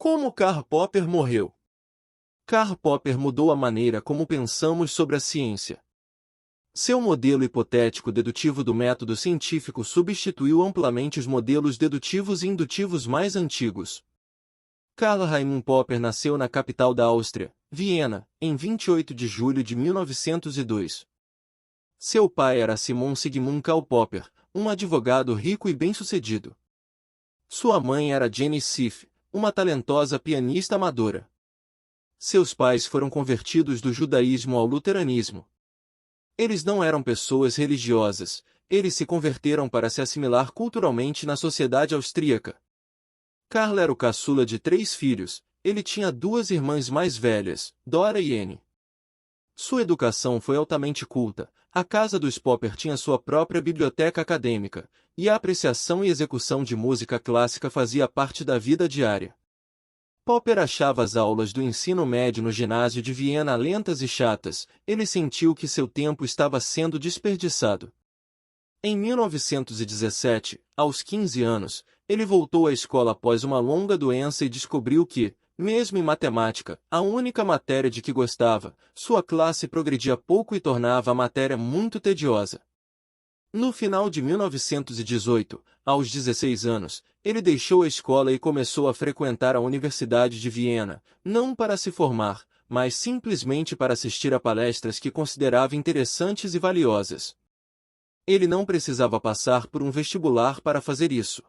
Como Karl Popper morreu? Karl Popper mudou a maneira como pensamos sobre a ciência. Seu modelo hipotético dedutivo do método científico substituiu amplamente os modelos dedutivos e indutivos mais antigos. Karl Raimund Popper nasceu na capital da Áustria, Viena, em 28 de julho de 1902. Seu pai era Simon Sigmund Karl Popper, um advogado rico e bem-sucedido. Sua mãe era Jenny Schiff, uma talentosa pianista amadora. Seus pais foram convertidos do judaísmo ao luteranismo. Eles não eram pessoas religiosas, eles se converteram para se assimilar culturalmente na sociedade austríaca. Karl era o caçula de 3 filhos, ele tinha 2 irmãs mais velhas, Dora e Anne. Sua educação foi altamente culta, a casa dos Popper tinha sua própria biblioteca acadêmica, e a apreciação e execução de música clássica fazia parte da vida diária. Popper achava as aulas do ensino médio no ginásio de Viena lentas e chatas, ele sentiu que seu tempo estava sendo desperdiçado. Em 1917, aos 15 anos, ele voltou à escola após uma longa doença e descobriu que, mesmo em matemática, a única matéria de que gostava, sua classe progredia pouco e tornava a matéria muito tediosa. No final de 1918, aos 16 anos, ele deixou a escola e começou a frequentar a Universidade de Viena, não para se formar, mas simplesmente para assistir a palestras que considerava interessantes e valiosas. Ele não precisava passar por um vestibular para fazer isso.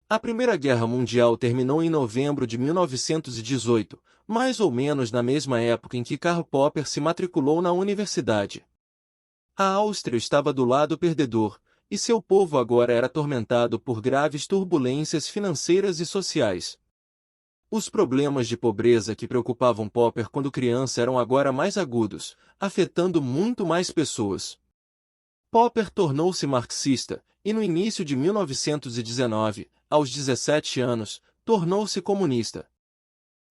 A Primeira Guerra Mundial terminou em novembro de 1918, mais ou menos na mesma época em que Karl Popper se matriculou na universidade. A Áustria estava do lado perdedor, e seu povo agora era atormentado por graves turbulências financeiras e sociais. Os problemas de pobreza que preocupavam Popper quando criança eram agora mais agudos, afetando muito mais pessoas. Popper tornou-se marxista, e no início de 1919, aos 17 anos, tornou-se comunista.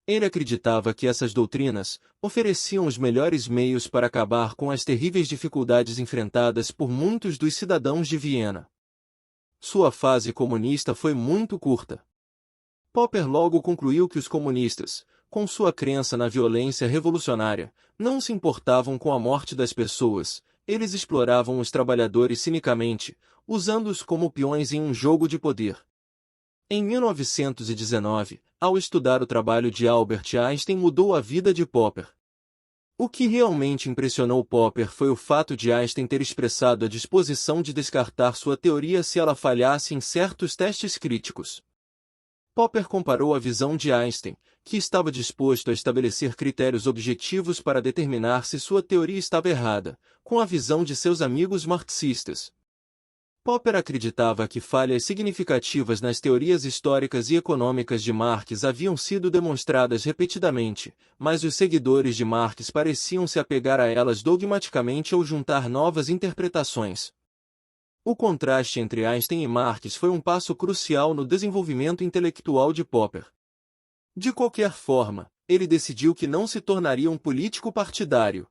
Ele acreditava que essas doutrinas ofereciam os melhores meios para acabar com as terríveis dificuldades enfrentadas por muitos dos cidadãos de Viena. Sua fase comunista foi muito curta. Popper logo concluiu que os comunistas, com sua crença na violência revolucionária, não se importavam com a morte das pessoas, eles exploravam os trabalhadores cinicamente, usando-os como peões em um jogo de poder. Em 1919, ao estudar o trabalho de Albert Einstein, mudou a vida de Popper. O que realmente impressionou Popper foi o fato de Einstein ter expressado a disposição de descartar sua teoria se ela falhasse em certos testes críticos. Popper comparou a visão de Einstein, que estava disposto a estabelecer critérios objetivos para determinar se sua teoria estava errada, com a visão de seus amigos marxistas. Popper acreditava que falhas significativas nas teorias históricas e econômicas de Marx haviam sido demonstradas repetidamente, mas os seguidores de Marx pareciam se apegar a elas dogmaticamente ou juntar novas interpretações. O contraste entre Einstein e Marx foi um passo crucial no desenvolvimento intelectual de Popper. De qualquer forma, ele decidiu que não se tornaria um político partidário.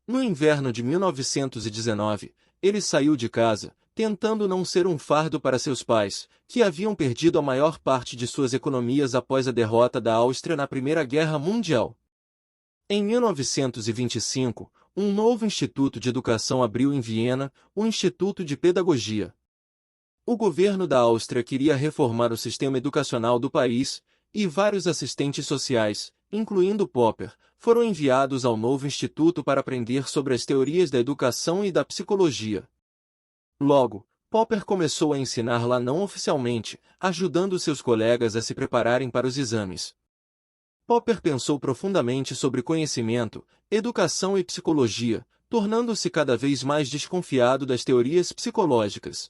No inverno de 1919, ele saiu de casa, tentando não ser um fardo para seus pais, que haviam perdido a maior parte de suas economias após a derrota da Áustria na Primeira Guerra Mundial. Em 1925, um novo instituto de educação abriu em Viena, o Instituto de Pedagogia. O governo da Áustria queria reformar o sistema educacional do país, e vários assistentes sociais, incluindo Popper, foram enviados ao novo instituto para aprender sobre as teorias da educação e da psicologia. Logo, Popper começou a ensinar lá não oficialmente, ajudando seus colegas a se prepararem para os exames. Popper pensou profundamente sobre conhecimento, educação e psicologia, tornando-se cada vez mais desconfiado das teorias psicológicas.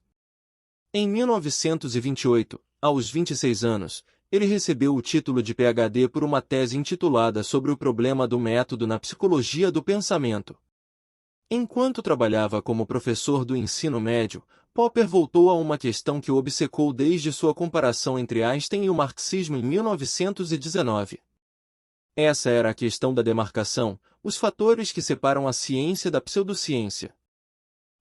Em 1928, aos 26 anos, ele recebeu o título de PhD por uma tese intitulada sobre o problema do método na psicologia do pensamento. Enquanto trabalhava como professor do ensino médio, Popper voltou a uma questão que o obcecou desde sua comparação entre Einstein e o marxismo em 1919. Essa era a questão da demarcação, os fatores que separam a ciência da pseudociência.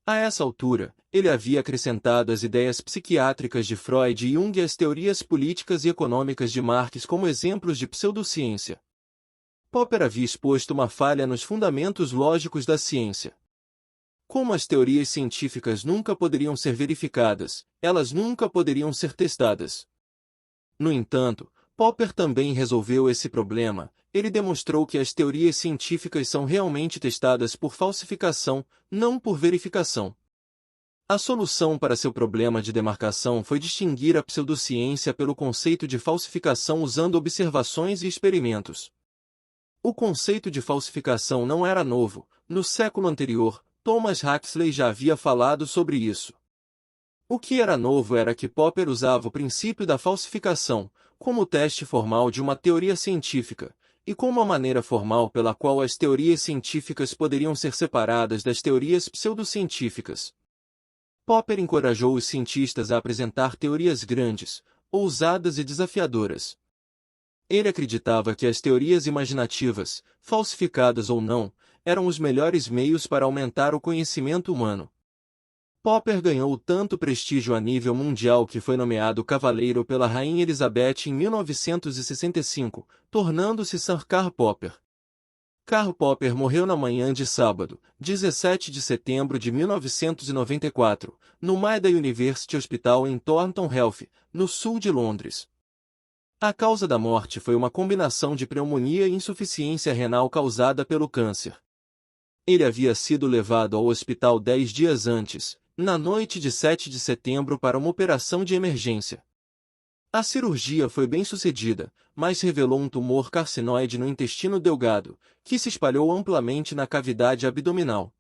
A essa altura, ele havia acrescentado as ideias psiquiátricas de Freud e Jung e as teorias políticas e econômicas de Marx como exemplos de pseudociência. Popper havia exposto uma falha nos fundamentos lógicos da ciência. Como as teorias científicas nunca poderiam ser verificadas, elas nunca poderiam ser testadas. No entanto, Popper também resolveu esse problema. Ele demonstrou que as teorias científicas são realmente testadas por falsificação, não por verificação. A solução para seu problema de demarcação foi distinguir a pseudociência pelo conceito de falsificação usando observações e experimentos. O conceito de falsificação não era novo. No século anterior, Thomas Huxley já havia falado sobre isso. O que era novo era que Popper usava o princípio da falsificação como teste formal de uma teoria científica, e como a maneira formal pela qual as teorias científicas poderiam ser separadas das teorias pseudocientíficas. Popper encorajou os cientistas a apresentar teorias grandes, ousadas e desafiadoras. Ele acreditava que as teorias imaginativas, falsificadas ou não, eram os melhores meios para aumentar o conhecimento humano. Popper ganhou tanto prestígio a nível mundial que foi nomeado cavaleiro pela Rainha Elizabeth em 1965, tornando-se Sir Karl Popper. Karl Popper morreu na manhã de sábado, 17 de setembro de 1994, no Maida University Hospital em Thornton Heath, no sul de Londres. A causa da morte foi uma combinação de pneumonia e insuficiência renal causada pelo câncer. Ele havia sido levado ao hospital 10 dias antes, na noite de 7 de setembro para uma operação de emergência. A cirurgia foi bem sucedida, mas revelou um tumor carcinoide no intestino delgado, que se espalhou amplamente na cavidade abdominal.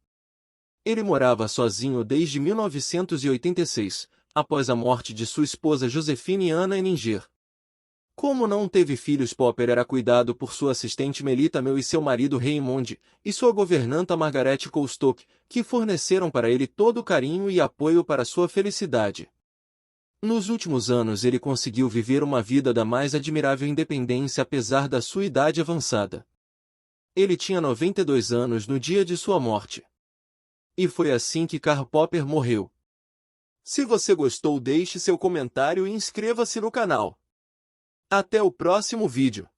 Ele morava sozinho desde 1986, após a morte de sua esposa Josephine Anna Eninger. Como não teve filhos, Popper era cuidado por sua assistente Melita Mel e seu marido Raymond, e sua governanta Margaret Colstock, que forneceram para ele todo o carinho e apoio para sua felicidade. Nos últimos anos ele conseguiu viver uma vida da mais admirável independência apesar da sua idade avançada. Ele tinha 92 anos no dia de sua morte. E foi assim que Karl Popper morreu. Se você gostou, deixe seu comentário e inscreva-se no canal. Até o próximo vídeo.